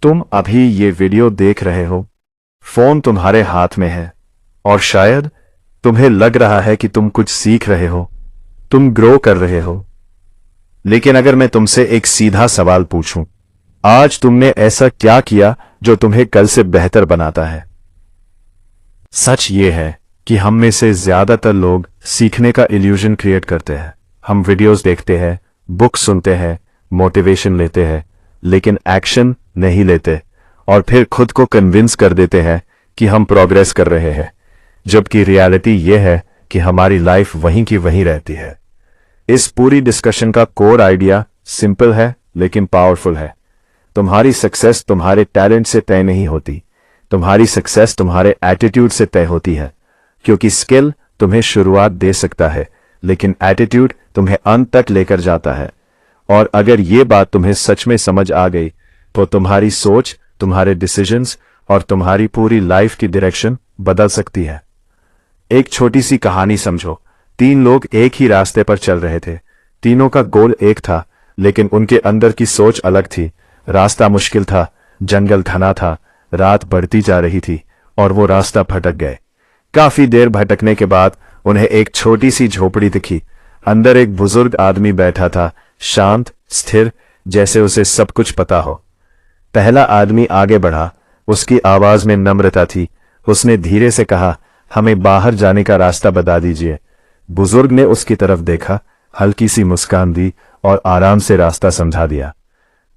तुम अभी ये वीडियो देख रहे हो, फोन तुम्हारे हाथ में है और शायद तुम्हें लग रहा है कि तुम कुछ सीख रहे हो, तुम ग्रो कर रहे हो। लेकिन अगर मैं तुमसे एक सीधा सवाल पूछूं, आज तुमने ऐसा क्या किया जो तुम्हें कल से बेहतर बनाता है? सच ये है कि हम में से ज्यादातर लोग सीखने का इल्यूजन क्रिएट करते हैं। हम वीडियोस देखते हैं, बुक सुनते हैं, मोटिवेशन लेते हैं, लेकिन एक्शन नहीं लेते और फिर खुद को कन्विंस कर देते हैं कि हम प्रोग्रेस कर रहे हैं, जबकि रियलिटी यह है कि हमारी लाइफ वहीं की वहीं रहती है। इस पूरी डिस्कशन का कोर आइडिया सिंपल है लेकिन पावरफुल है। तुम्हारी सक्सेस तुम्हारे टैलेंट से तय नहीं होती, तुम्हारी सक्सेस तुम्हारे एटीट्यूड से तय होती है। क्योंकि स्किल तुम्हें शुरुआत दे सकता है, लेकिन एटीट्यूड तुम्हें अंत तक लेकर जाता है। और अगर ये बात तुम्हें सच में समझ आ गई तो तुम्हारी सोच, तुम्हारे डिसीजंस और तुम्हारी पूरी लाइफ की डायरेक्शन बदल सकती है। एक छोटी सी कहानी समझो। 3 लोग एक ही रास्ते पर चल रहे थे। तीनों का गोल एक था, लेकिन उनके अंदर की सोच अलग थी। रास्ता मुश्किल था, जंगल घना था, रात बढ़ती जा रही थी और वो रास्ता भटक गए। काफी देर भटकने के बाद उन्हें एक छोटी सी झोपड़ी दिखी। अंदर एक बुजुर्ग आदमी बैठा था, शांत, स्थिर, जैसे उसे सब कुछ पता हो। पहला आदमी आगे बढ़ा, उसकी आवाज में नम्रता थी। उसने धीरे से कहा, हमें बाहर जाने का रास्ता बता दीजिए। बुजुर्ग ने उसकी तरफ देखा, हल्की सी मुस्कान दी और आराम से रास्ता समझा दिया।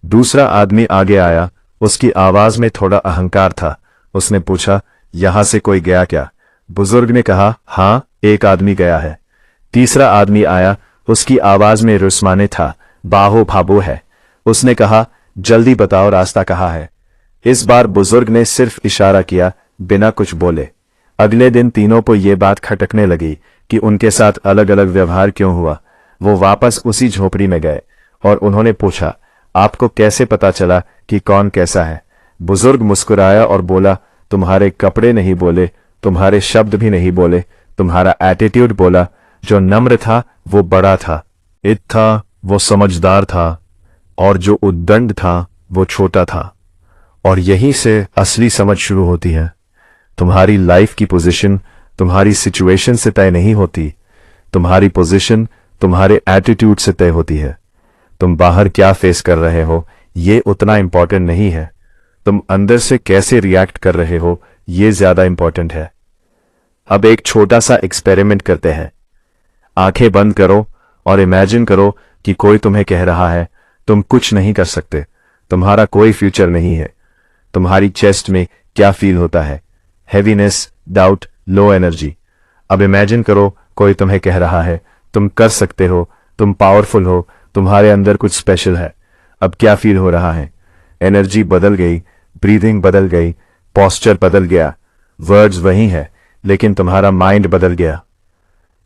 दूसरा आदमी आगे आया, उसकी आवाज में थोड़ा अहंकार था। उसने पूछा, यहां से कोई गया क्या? बुजुर्ग ने कहा, हां, एक आदमी गया है। तीसरा आदमी आया, उसकी आवाज में रुस्माने था, बाहो भाबो है। उसने कहा, जल्दी बताओ रास्ता कहाँ है। इस बार बुजुर्ग ने सिर्फ इशारा किया, बिना कुछ बोले। अगले दिन तीनों को ये बात खटकने लगी कि उनके साथ अलग अलग व्यवहार क्यों हुआ। वो वापस उसी झोपड़ी में गए और उन्होंने पूछा, आपको कैसे पता चला कि कौन कैसा है? बुजुर्ग मुस्कुराया और बोला, तुम्हारे कपड़े नहीं बोले, तुम्हारे शब्द भी नहीं बोले, तुम्हारा एटीट्यूड बोला। जो नम्र था वो बड़ा था, इत था वो समझदार था, और जो उद्दंड था वो छोटा था। और यहीं से असली समझ शुरू होती है। तुम्हारी लाइफ की पोजीशन तुम्हारी सिचुएशन से तय नहीं होती, तुम्हारी पोजीशन तुम्हारे एटीट्यूड से तय होती है। तुम बाहर क्या फेस कर रहे हो ये उतना इंपॉर्टेंट नहीं है, तुम अंदर से कैसे रिएक्ट कर रहे हो ये ज्यादा इंपॉर्टेंट है। अब एक छोटा सा एक्सपेरिमेंट करते हैं। आंखें बंद करो और इमेजिन करो कि कोई तुम्हें कह रहा है, तुम कुछ नहीं कर सकते, तुम्हारा कोई फ्यूचर नहीं है। तुम्हारी चेस्ट में क्या फील होता है? Heaviness, doubt, low energy. अब इमेजिन करो कोई तुम्हें कह रहा है, तुम कर सकते हो, तुम पावरफुल हो, तुम्हारे अंदर कुछ स्पेशल है। अब क्या फील हो रहा है? एनर्जी बदल गई, ब्रीदिंग बदल गई, पोस्चर बदल गया। वर्ड्स वही है, लेकिन तुम्हारा माइंड बदल गया।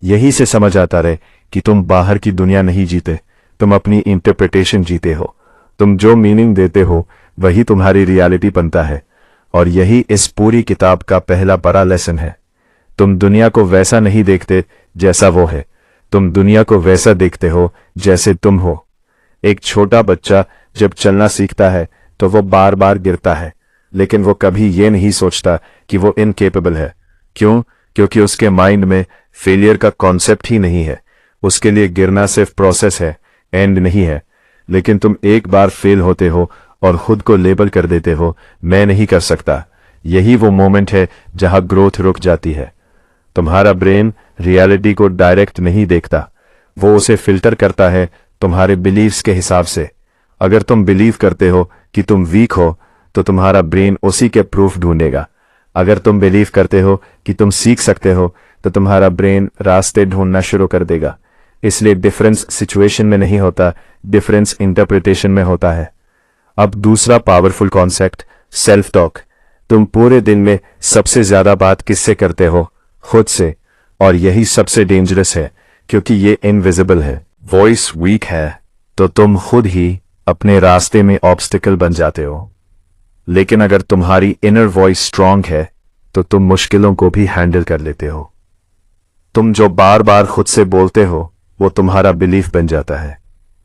यही से समझ आता रहे कि तुम बाहर की दुनिया नहीं जीते, तुम अपनी इंटरप्रिटेशन जीते हो। तुम जो मीनिंग देते हो वही तुम्हारी रियलिटी बनता है। और यही इस पूरी किताब का पहला बड़ा लेसन है। तुम दुनिया को वैसा नहीं देखते जैसा वो है, तुम दुनिया को वैसा देखते हो जैसे तुम हो। एक छोटा बच्चा जब चलना सीखता है तो वो बार बार गिरता है, लेकिन वो कभी ये नहीं सोचता कि वो इनकेपेबल है। क्यों? क्योंकि उसके माइंड में फेलियर का कॉन्सेप्ट ही नहीं है। उसके लिए गिरना सिर्फ प्रोसेस है, एंड नहीं है। लेकिन तुम एक बार फेल होते हो और खुद को लेबल कर देते हो, मैं नहीं कर सकता। यही वो मोमेंट है जहां ग्रोथ रुक जाती है। तुम्हारा ब्रेन रियलिटी को डायरेक्ट नहीं देखता, वो उसे फिल्टर करता है तुम्हारे बिलीव्स के हिसाब से। अगर तुम बिलीव करते हो कि तुम वीक हो तो तुम्हारा ब्रेन उसी के प्रूफ ढूंढेगा। अगर तुम बिलीव करते हो कि तुम सीख सकते हो तो तुम्हारा ब्रेन रास्ते ढूंढना शुरू कर देगा। इसलिए डिफरेंस सिचुएशन में नहीं होता, डिफरेंस इंटरप्रिटेशन में होता है। अब दूसरा पावरफुल कॉन्सेप्ट, सेल्फ टॉक। तुम पूरे दिन में सबसे ज्यादा बात किससे करते हो? खुद से। और यही सबसे डेंजरस है, क्योंकि ये इनविजिबल है। वॉइस वीक है तो तुम खुद ही अपने रास्ते में ऑब्स्टिकल बन जाते हो। लेकिन अगर तुम्हारी इनर वॉइस स्ट्रांग है तो तुम मुश्किलों को भी हैंडल कर लेते हो। तुम जो बार बार खुद से बोलते हो वो तुम्हारा बिलीफ बन जाता है।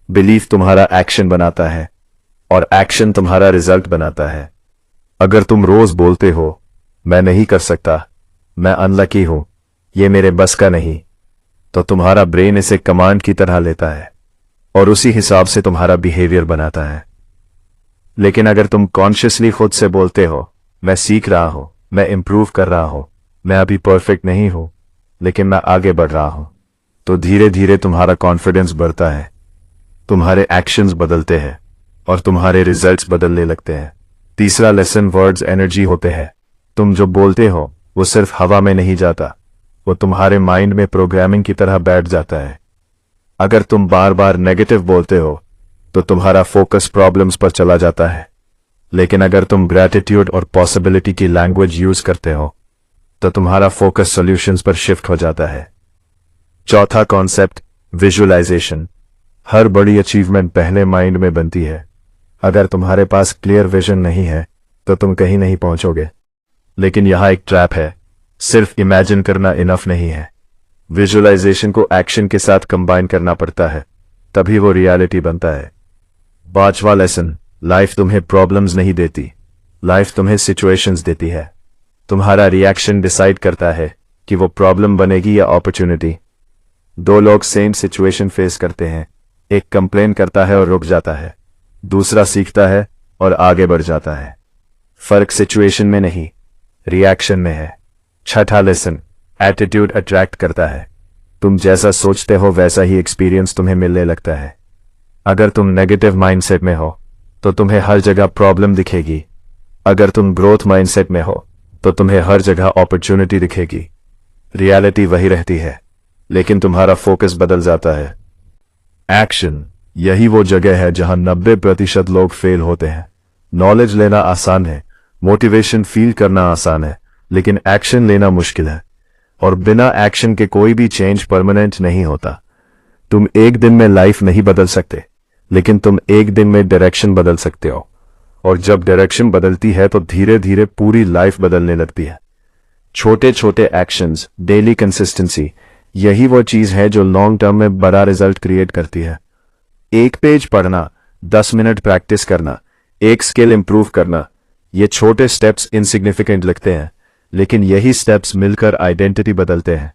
बिलीफ तुम्हारा एक्शन बनाता है। और एक्शन तुम्हारा रिजल्ट बनाता है। अगर तुम रोज बोलते हो मैं नहीं कर सकता, मैं अनलकी हूं, ये मेरे बस का नहीं, तो तुम्हारा ब्रेन इसे कमांड की तरह लेता है और उसी हिसाब से तुम्हारा बिहेवियर बनाता है। लेकिन अगर तुम कॉन्शियसली खुद से बोलते हो मैं सीख रहा हूं, मैं इंप्रूव कर रहा हूं, मैं अभी परफेक्ट नहीं हूं लेकिन मैं आगे बढ़ रहा हूं, तो धीरे धीरे तुम्हारा कॉन्फिडेंस बढ़ता है, तुम्हारे एक्शंस बदलते हैं और तुम्हारे रिजल्ट्स बदलने लगते हैं। तीसरा लेसन वर्ड्स एनर्जी होते हैं। तुम जो बोलते हो वो सिर्फ हवा में नहीं जाता, वो तुम्हारे माइंड में प्रोग्रामिंग की तरह बैठ जाता है। अगर तुम बार बार नेगेटिव बोलते हो तो तुम्हारा फोकस प्रॉब्लम्स पर चला जाता है, लेकिन अगर तुम ग्रैटिट्यूड और पॉसिबिलिटी की लैंग्वेज यूज करते हो तो तुम्हारा फोकस सॉल्यूशंस पर शिफ्ट हो जाता है। चौथा कॉन्सेप्ट विजुअलाइजेशन। हर बड़ी अचीवमेंट पहले माइंड में बनती है। अगर तुम्हारे पास क्लियर विजन नहीं है तो तुम कहीं नहीं पहुंचोगे। लेकिन यहां एक ट्रैप है, सिर्फ इमेजिन करना इनफ नहीं है, विजुअलाइजेशन को एक्शन के साथ कंबाइन करना पड़ता है, तभी वो रियलिटी बनता है। पांचवा लेसन, लाइफ तुम्हें प्रॉब्लम्स नहीं देती, लाइफ तुम्हें सिचुएशंस देती है। तुम्हारा रिएक्शन डिसाइड करता है कि वो प्रॉब्लम बनेगी या अपॉर्चुनिटी। दो लोग सेम सिचुएशन फेस करते हैं, एक कंप्लेन करता है और रुक जाता है, दूसरा सीखता है और आगे बढ़ जाता है। फर्क सिचुएशन में नहीं, रिएक्शन में है। छठा लेसन, एटीट्यूड अट्रैक्ट करता है। तुम जैसा सोचते हो वैसा ही एक्सपीरियंस तुम्हें मिलने लगता है। अगर तुम नेगेटिव माइंडसेट में हो तो तुम्हें हर जगह प्रॉब्लम दिखेगी, अगर तुम ग्रोथ माइंडसेट में हो तो तुम्हें हर जगह अपॉर्चुनिटी दिखेगी। रियलिटी वही रहती है लेकिन तुम्हारा फोकस बदल जाता है। एक्शन, यही वो जगह है जहां 90% लोग फेल होते हैं। नॉलेज लेना आसान है, मोटिवेशन फील करना आसान है, लेकिन एक्शन लेना मुश्किल है, और बिना एक्शन के कोई भी चेंज परमानेंट नहीं होता। तुम एक दिन में लाइफ नहीं बदल सकते, लेकिन तुम एक दिन में डायरेक्शन बदल सकते हो, और जब डायरेक्शन बदलती है तो धीरे धीरे पूरी लाइफ बदलने लगती है। छोटे छोटे एक्शंस, डेली कंसिस्टेंसी, यही वो चीज है जो लॉन्ग टर्म में बड़ा रिजल्ट क्रिएट करती है। एक पेज पढ़ना, 10 मिनट प्रैक्टिस करना, एक स्किल इंप्रूव करना, ये छोटे स्टेप्स इनसिग्निफिकेंट लगते हैं, लेकिन यही स्टेप्स मिलकर आइडेंटिटी बदलते हैं,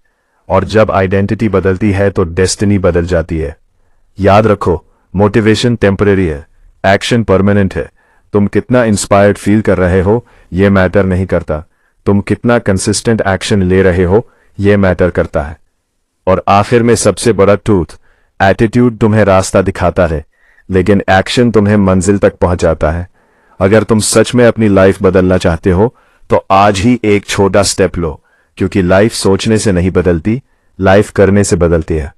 और जब आइडेंटिटी बदलती है तो डेस्टिनी बदल जाती है। याद रखो, मोटिवेशन टेम्परेरी है, एक्शन परमानेंट है। तुम कितना इंस्पायर्ड फील कर रहे हो ये मैटर नहीं करता, तुम कितना कंसिस्टेंट एक्शन ले रहे हो ये मैटर करता है। और आखिर में सबसे बड़ा ट्रूथ, एटीट्यूड तुम्हें रास्ता दिखाता है, लेकिन एक्शन तुम्हें मंजिल तक पहुंचाता है। अगर तुम सच में अपनी लाइफ बदलना चाहते हो तो आज ही एक छोटा स्टेप लो, क्योंकि लाइफ सोचने से नहीं बदलती, लाइफ करने से बदलती है।